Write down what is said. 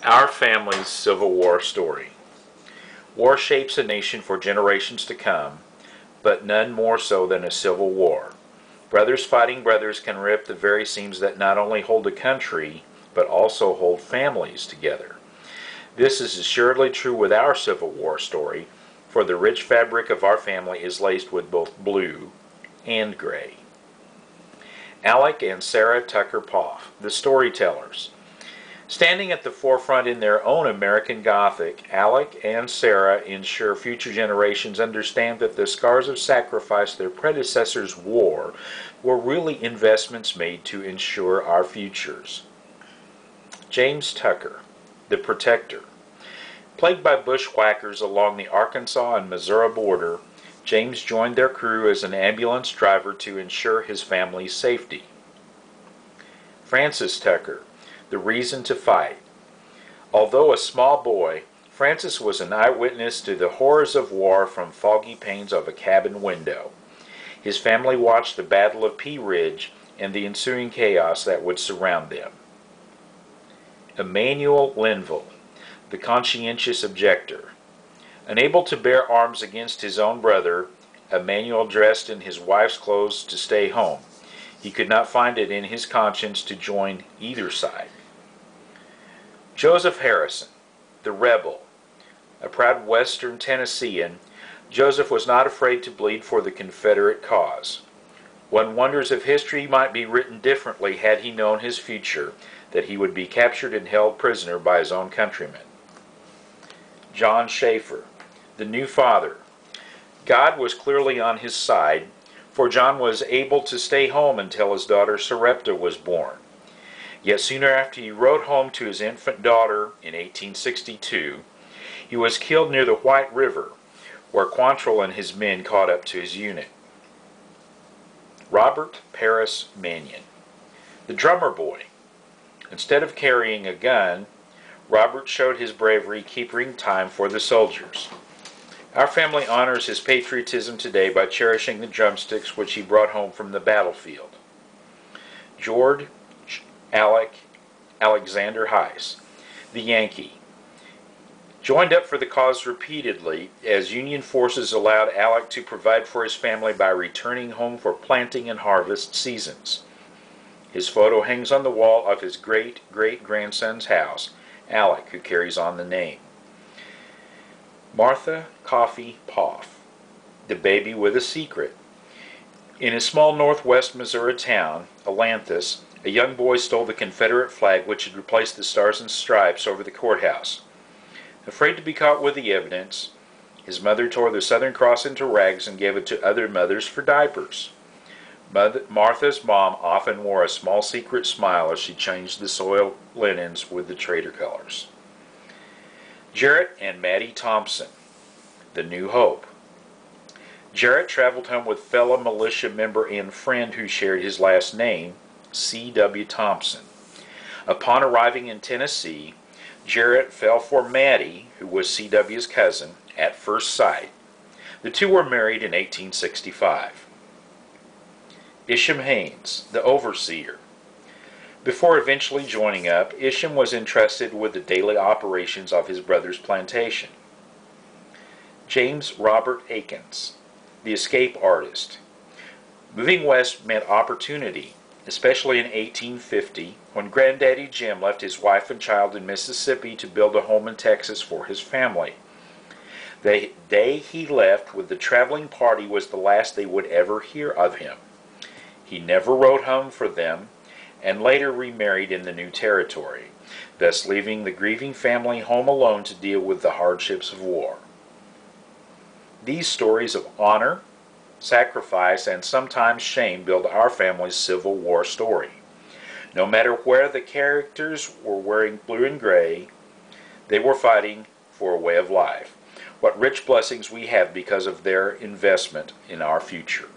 Our family's Civil War story. War shapes a nation for generations to come, but none more so than a civil war. Brothers fighting brothers can rip the very seams that not only hold a country, but also hold families together. This is assuredly true with our Civil War story, for the rich fabric of our family is laced with both blue and gray. Alec and Sarah Tucker Poff, the storytellers. Standing at the forefront in their own American Gothic, Alec and Sarah ensure future generations understand that the scars of sacrifice their predecessors wore were really investments made to ensure our futures. James Tucker, the protector. Plagued by bushwhackers along the Arkansas and Missouri border, James joined their crew as an ambulance driver to ensure his family's safety. Francis Tucker, the reason to fight. Although a small boy, Francis was an eyewitness to the horrors of war from foggy panes of a cabin window. His family watched the Battle of Pea Ridge and the ensuing chaos that would surround them. Emmanuel Linville, the conscientious objector. Unable to bear arms against his own brother, Emmanuel dressed in his wife's clothes to stay home. He could not find it in his conscience to join either side. Joseph Harrison, the rebel. A proud Western Tennessean, Joseph was not afraid to bleed for the Confederate cause. One wonders if history might be written differently had he known his future, that he would be captured and held prisoner by his own countrymen. John Schaefer, the new father. God was clearly on his side, for John was able to stay home until his daughter Sarepta was born. Yet sooner after he wrote home to his infant daughter in 1862, he was killed near the White River, where Quantrill and his men caught up to his unit. Robert Paris Mannion, the drummer boy. Instead of carrying a gun, Robert showed his bravery keeping time for the soldiers. Our family honors his patriotism today by cherishing the drumsticks which he brought home from the battlefield. George Alexander Heiss, the Yankee. Joined up for the cause repeatedly as Union forces allowed Alec to provide for his family by returning home for planting and harvest seasons. His photo hangs on the wall of his great-great-grandson's house, Alec, who carries on the name. Martha Coffee Poff, the baby with a secret. In a small northwest Missouri town, Atlantis, a young boy stole the Confederate flag which had replaced the stars and stripes over the courthouse. Afraid to be caught with the evidence, his mother tore the Southern Cross into rags and gave it to other mothers for diapers. Martha's mom often wore a small secret smile as she changed the soiled linens with the traitor colors. Jarrett and Maddie Thompson, the New Hope. Jarrett traveled home with fellow militia member and friend who shared his last name, C.W. Thompson. Upon arriving in Tennessee, Jarrett fell for Maddie, who was C.W.'s cousin, at first sight. The two were married in 1865. Isham Haynes, the overseer. Before eventually joining up, Isham was entrusted with the daily operations of his brother's plantation. James Robert Akins, the escape artist. Moving west meant opportunity, especially in 1850, when Granddaddy Jim left his wife and child in Mississippi to build a home in Texas for his family. The day he left with the traveling party was the last they would ever hear of him. He never wrote home for them, and later remarried in the new territory, thus leaving the grieving family home alone to deal with the hardships of war. These stories of honor, sacrifice, and sometimes shame build our family's Civil War story. No matter where the characters were wearing blue and gray, they were fighting for a way of life. What rich blessings we have because of their investment in our future.